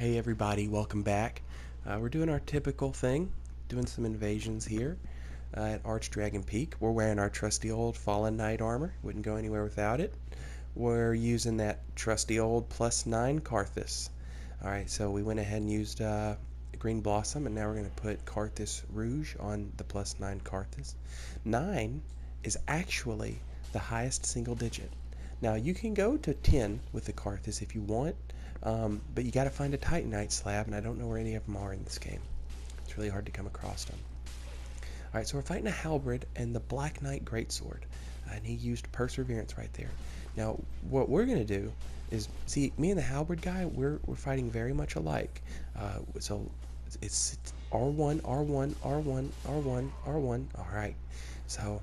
Hey everybody, welcome back. We're doing our typical thing, doing some invasions here at Archdragon Peak. We're wearing our trusty old Fallen Knight armor, wouldn't go anywhere without it. We're using that trusty old +9 Karthus. Alright, so we went ahead and used Green Blossom, and now we're going to put Karthus Rouge on the +9 Karthus. 9 is actually the highest single digit. Now you can go to 10 with the Karthus if you want, but you got to find a Titanite slab, and I don't know where any of them are in this game. It's really hard to come across them. Alright, so we're fighting a Halberd and the Black Knight Greatsword, and he used Perseverance right there. Now, what we're going to do is, see, me and the Halberd guy, we're fighting very much alike. So it's R1, R1, R1, R1, R1. Alright, so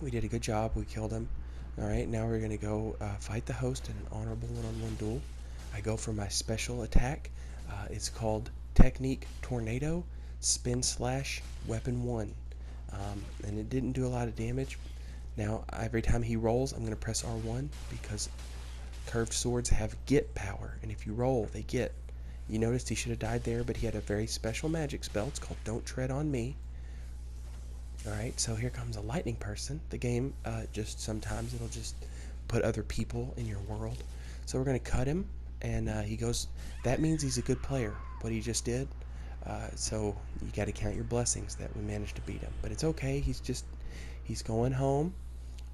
we did a good job. We killed him. Alright, now we're going to go fight the host in an honorable one-on-one duel. I go for my special attack. It's called Technique Tornado Spin Slash Weapon 1. And it didn't do a lot of damage. Now, every time he rolls, I'm going to press R1 because curved swords have get power. And if you roll, they get. You noticed he should have died there, but he had a very special magic spell. It's called Don't Tread on Me. Alright, so here comes a lightning person. The game, just sometimes it'll just put other people in your world. So we're going to cut him, and he goes, that means he's a good player, what he just did. So you got to count your blessings that we managed to beat him. But it's okay, he's going home.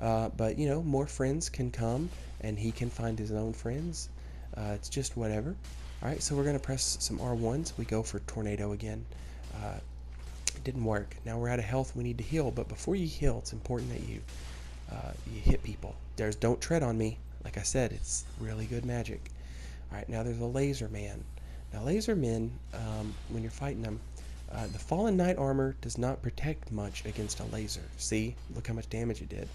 But, you know, more friends can come, and he can find his own friends. It's just whatever. Alright, so we're going to press some R1s. We go for Tornado again. It didn't work. Now we're out of health. We need to heal. But before you heal, it's important that you hit people. There's Don't Tread on Me. Like I said, it's really good magic. Alright, now there's a Laser Man. Now Laser Men, when you're fighting them, the Fallen Knight armor does not protect much against a laser. See? Look how much damage it did.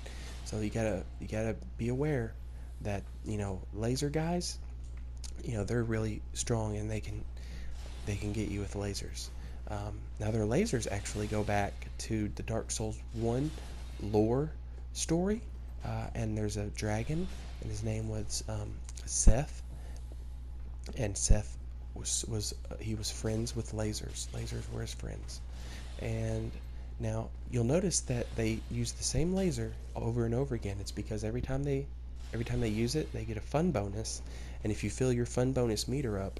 So you gotta be aware that, you know, laser guys, you know, they're really strong and they can get you with lasers. Now their lasers actually go back to the Dark Souls 1 lore story, and there's a dragon, and his name was Seth, and Seth was friends with lasers. Lasers were his friends, and now you'll notice that they use the same laser over and over again. It's because every time they use it, they get a fun bonus, and if you fill your fun bonus meter up,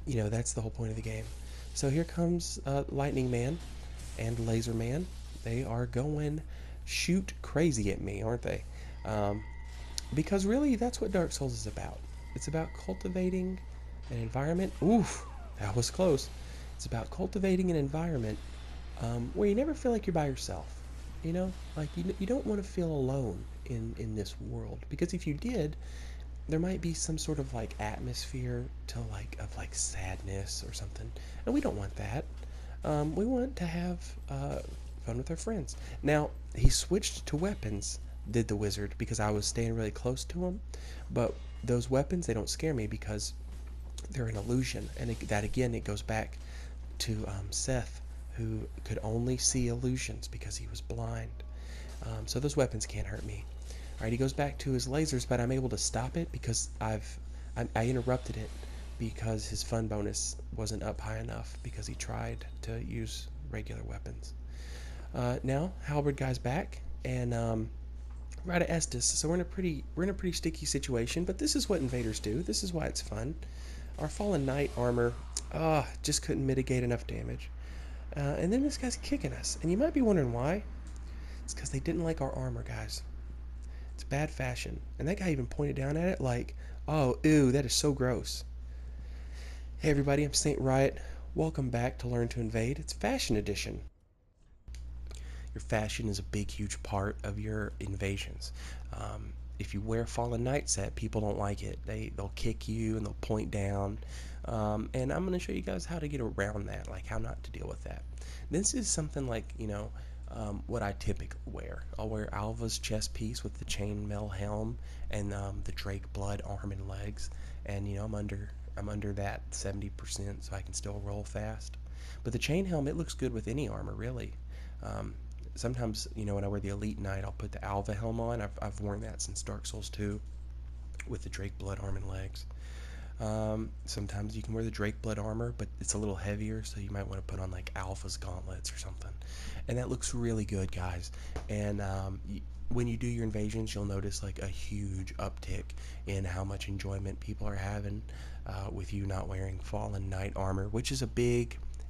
you know, that's the whole point of the game. So here comes Lightning Man and Laser Man. They are going shoot crazy at me, aren't they? Because really, that's what Dark Souls is about. It's about cultivating an environment. Oof, that was close. It's about cultivating an environment where you never feel like you're by yourself. You know, like you don't want to feel alone in this world, because if you did, there might be some sort of like atmosphere of sadness or something, and we don't want that. We want to have fun with our friends. Now he switched to weapons, did the wizard, because I was staying really close to him, but those weapons, they don't scare me because they're an illusion, and that again, it goes back to Seth, who could only see illusions because he was blind. So those weapons can't hurt me. Alright, he goes back to his lasers, but I'm able to stop it because I interrupted it because his fun bonus wasn't up high enough because he tried to use regular weapons. Now Halberd guy's back, and we're out of Estus, so we're in a pretty sticky situation. But this is what invaders do. This is why it's fun. Our Fallen Knight armor just couldn't mitigate enough damage, and then this guy's kicking us. And you might be wondering why. It's because they didn't like our armor, guys. It's bad fashion. And that guy even pointed down at it like, oh, ew, that is so gross. Hey everybody, I'm Saint Riot. Welcome back to Learn to Invade. It's Fashion Edition. Your fashion is a big, huge part of your invasions. If you wear Fallen Knight set, people don't like it. They'll kick you and they'll point down. And I'm going to show you guys how to get around that, like how not to deal with that. This is something like, you know, what I typically wear. I'll wear Alva's chest piece with the chainmail helm and the Drake blood arm and legs, and you know I'm under that 70%, so I can still roll fast. But the chain helm, it looks good with any armor, really. Sometimes, you know, when I wear the Elite Knight, I'll put the Alva helm on. I've worn that since Dark Souls 2 with the Drake blood arm and legs. Sometimes you can wear the Drake Blood armor, but it's a little heavier, so you might want to put on like Alpha's gauntlets or something. And that looks really good, guys. And when you do your invasions, you'll notice like a huge uptick in how much enjoyment people are having with you not wearing Fallen Knight armor, which is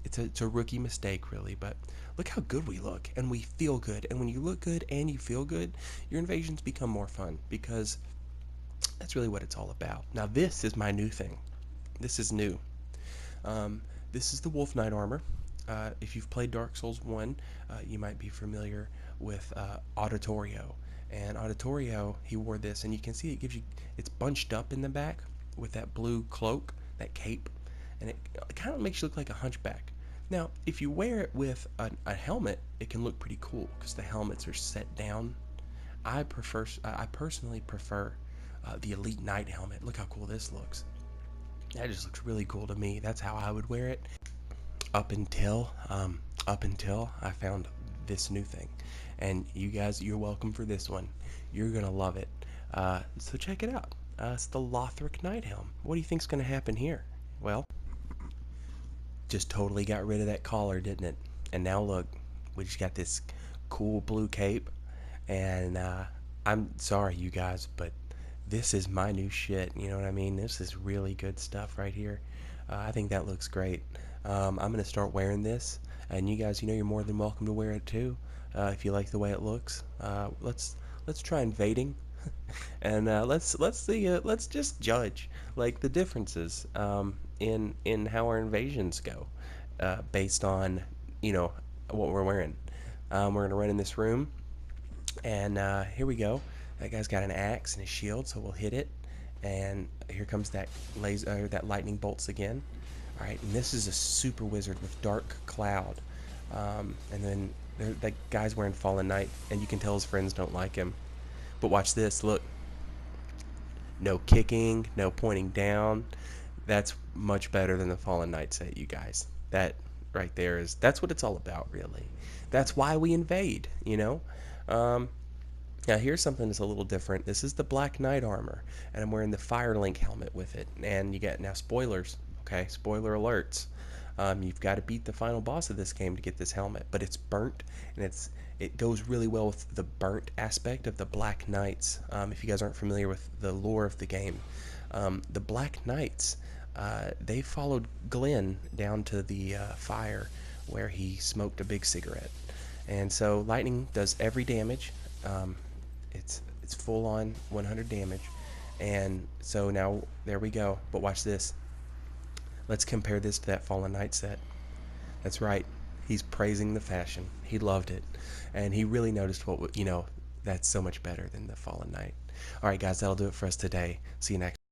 it's a rookie mistake, really. But look how good we look, and we feel good. And when you look good and you feel good, your invasions become more fun, because that's really what it's all about. Now this is my new thing. This is new. This is the Wolf Knight armor. If you've played Dark Souls 1, you might be familiar with Auditorio. And Auditorio, he wore this, and you can see it's bunched up in the back with that blue cloak, that cape, and it kind of makes you look like a hunchback. Now, if you wear it with a helmet, it can look pretty cool because the helmets are set down. I personally prefer the Elite Knight helmet. Look how cool this looks. That just looks really cool to me. That's how I would wear it. Up until I found this new thing, and you guys, you're welcome for this one. You're gonna love it. So check it out. It's the Lothric Knight helm. What do you think's gonna happen here? Well, just totally got rid of that collar, didn't it? And now look, we just got this cool blue cape, and I'm sorry, you guys, but this is my new shit. You know what I mean? This is really good stuff right here. I think that looks great. I'm gonna start wearing this, and you guys, you're more than welcome to wear it too, if you like the way it looks. Let's try invading, and let's just judge like the differences in how our invasions go, based on what we're wearing. We're gonna run in this room, and here we go. That guy's got an axe and a shield, so we'll hit it. And here comes that that lightning bolts again. All right, and this is a super wizard with dark cloud. And then that guy's wearing Fallen Knight, and you can tell his friends don't like him. But watch this, look. No kicking, no pointing down. That's much better than the Fallen Knight set, you guys. That right there that's what it's all about, really. That's why we invade, Now here's something that's a little different. This is the Black Knight armor, and I'm wearing the Firelink helmet with it. And you get, now spoilers, okay? Spoiler alerts. You've got to beat the final boss of this game to get this helmet, but it's burnt, and it goes really well with the burnt aspect of the Black Knights. If you guys aren't familiar with the lore of the game, the Black Knights, they followed Glenn down to the fire where he smoked a big cigarette. And so lightning does every damage. It's full on 100 damage, and so now there we go. But watch this. Let's compare this to that Fallen Knight set. That's right. He's praising the fashion. He loved it, and he really noticed that's so much better than the Fallen Knight. All right, guys, that'll do it for us today. See you next.